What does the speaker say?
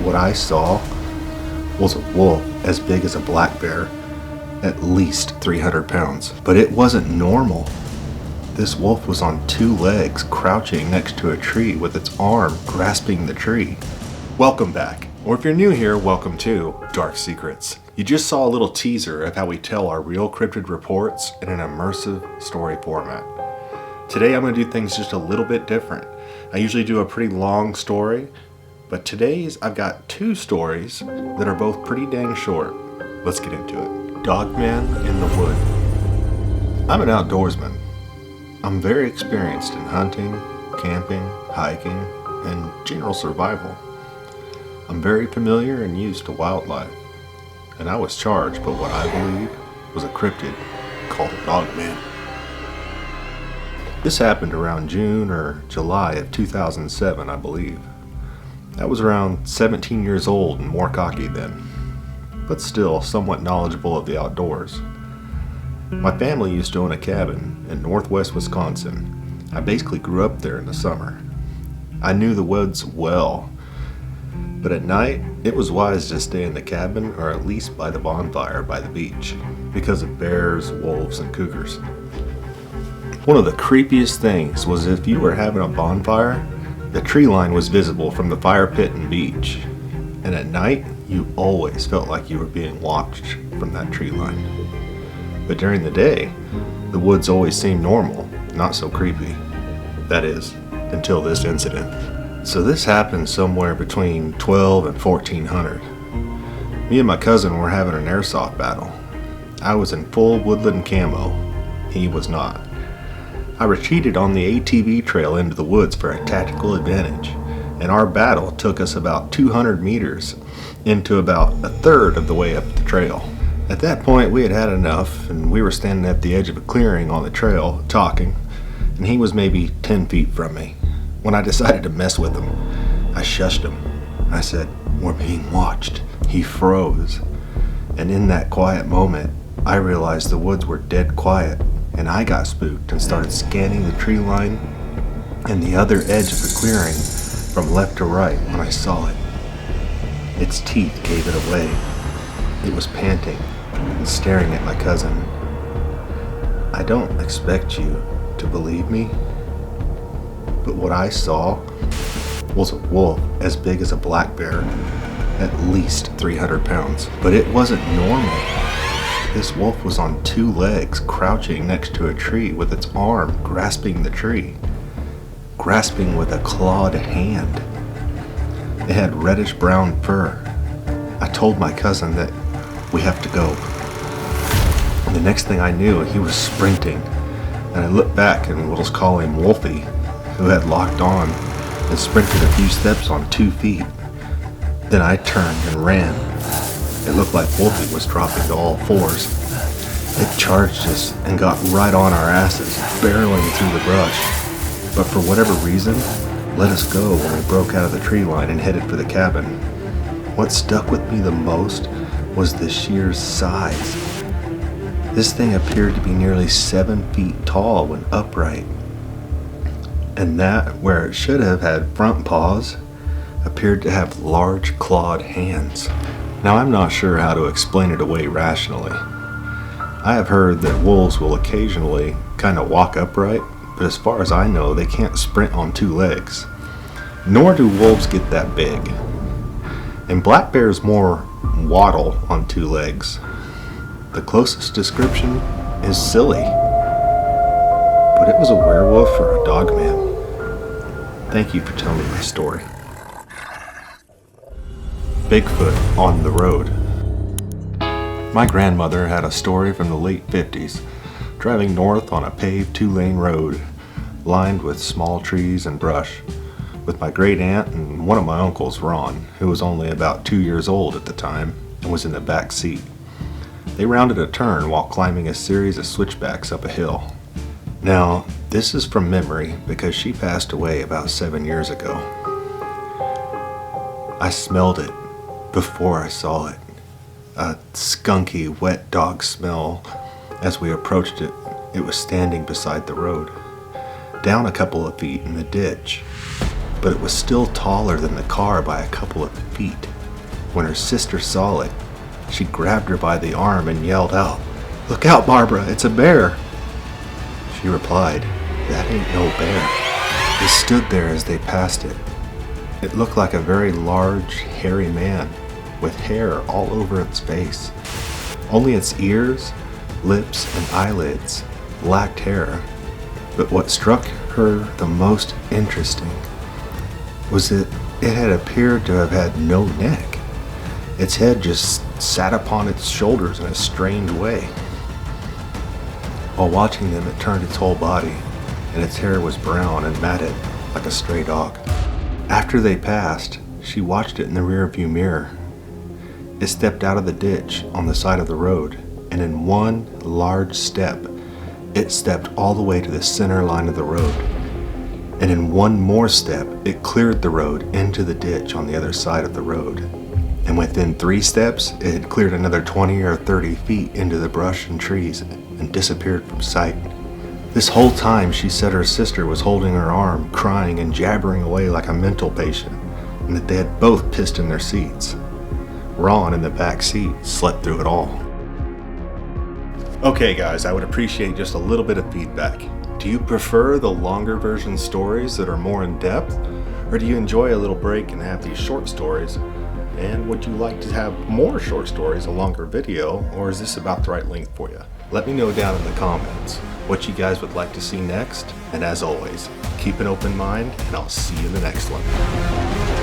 what I saw was a wolf as big as a black bear, at least 300 pounds. But it wasn't normal. This wolf was on two legs, crouching next to a tree with its arm grasping the tree. Welcome back, or if you're new here, welcome to Dark Secrets. You just saw a little teaser of how we tell our real cryptid reports in an immersive story format. Today I'm going to do things just a little bit different. I usually do a pretty long story, but today's I've got two stories that are both pretty dang short. Let's get into it. Dogman in the Wood. I'm an outdoorsman. I'm very experienced in hunting, camping, hiking, and general survival. I'm very familiar and used to wildlife, and I was charged with what I believe was a cryptid called a dogman. This happened around June or July of 2007, I believe. I was around 17 years old and more cocky then, but still somewhat knowledgeable of the outdoors. My family used to own a cabin in northwest Wisconsin. I basically grew up there in the summer. I knew the woods well, but at night it was wise to stay in the cabin or at least by the bonfire by the beach because of bears, wolves, and cougars. One of the creepiest things was if you were having a bonfire, the tree line was visible from the fire pit and beach, and at night you always felt like you were being watched from that tree line. But during the day, the woods always seemed normal, not so creepy. That is, until this incident. So this happened somewhere between 12 and 1400. Me and my cousin were having an airsoft battle. I was in full woodland camo. He was not. I retreated on the ATV trail into the woods for a tactical advantage, and our battle took us about 200 meters into about a third of the way up the trail. At that point, we had had enough, and we were standing at the edge of a clearing on the trail, talking, and he was maybe 10 feet from me. When I decided to mess with him, I shushed him. I said, "We're being watched." He froze, and in that quiet moment, I realized the woods were dead quiet, and I got spooked and started scanning the tree line and the other edge of the clearing from left to right when I saw it. Its teeth gave it away. It was panting and staring at my cousin. I don't expect you to believe me, but what I saw was a wolf as big as a black bear, at least 300 pounds. But it wasn't normal. This wolf was on two legs, crouching next to a tree with its arm grasping the tree, grasping with a clawed hand. It had reddish brown fur. I told my cousin that we have to go. And the next thing I knew, he was sprinting, and I looked back and we'll just call him Wolfie, who had locked on and sprinted a few steps on 2 feet. Then I turned and ran. It looked like Wolfie was dropping to all fours. It charged us and got right on our asses, barreling through the brush. But for whatever reason, let us go when we broke out of the tree line and headed for the cabin. What stuck with me the most was the sheer size. This thing appeared to be nearly 7 feet tall when upright. And that, where it should have had front paws, appeared to have large clawed hands. Now, I'm not sure how to explain it away rationally. I have heard that wolves will occasionally kind of walk upright, but as far as I know, they can't sprint on two legs. Nor do wolves get that big. And black bears more waddle on two legs. The closest description is silly. But it was a werewolf or a dogman. Thank you for telling me my story. Bigfoot on the road. My grandmother had a story from the late 50s, driving north on a paved 2-lane road, lined with small trees and brush, with my great aunt and one of my uncles, Ron, who was only about 2 years old at the time and was in the back seat. They rounded a turn while climbing a series of switchbacks up a hill. Now, this is from memory because she passed away about 7 years ago. I smelled it before I saw it. A skunky, wet dog smell. As we approached it, it was standing beside the road, down a couple of feet in the ditch, but it was still taller than the car by a couple of feet. When her sister saw it, she grabbed her by the arm and yelled out, "Look out, Barbara, it's a bear!" She replied, "That ain't no bear." It stood there as they passed it. It looked like a very large, hairy man with hair all over its face. Only its ears, lips, and eyelids lacked hair. But what struck her the most interesting was that it had appeared to have had no neck. Its head just sat upon its shoulders in a strange way. While watching them, it turned its whole body, and its hair was brown and matted like a stray dog. After they passed, she watched it in the rearview mirror. It stepped out of the ditch on the side of the road, and in one large step, it stepped all the way to the center line of the road. And in one more step, it cleared the road into the ditch on the other side of the road. And within 3 steps, it had cleared another 20 or 30 feet into the brush and trees and disappeared from sight. This whole time, she said her sister was holding her arm, crying and jabbering away like a mental patient, and that they had both pissed in their seats. Ron, in the back seat, slept through it all. Okay guys, I would appreciate just a little bit of feedback. Do you prefer the longer version stories that are more in depth? Or do you enjoy a little break and have these short stories? And would you like to have more short stories, a longer video, or is this about the right length for you? Let me know down in the comments what you guys would like to see next. And as always, keep an open mind, and I'll see you in the next one.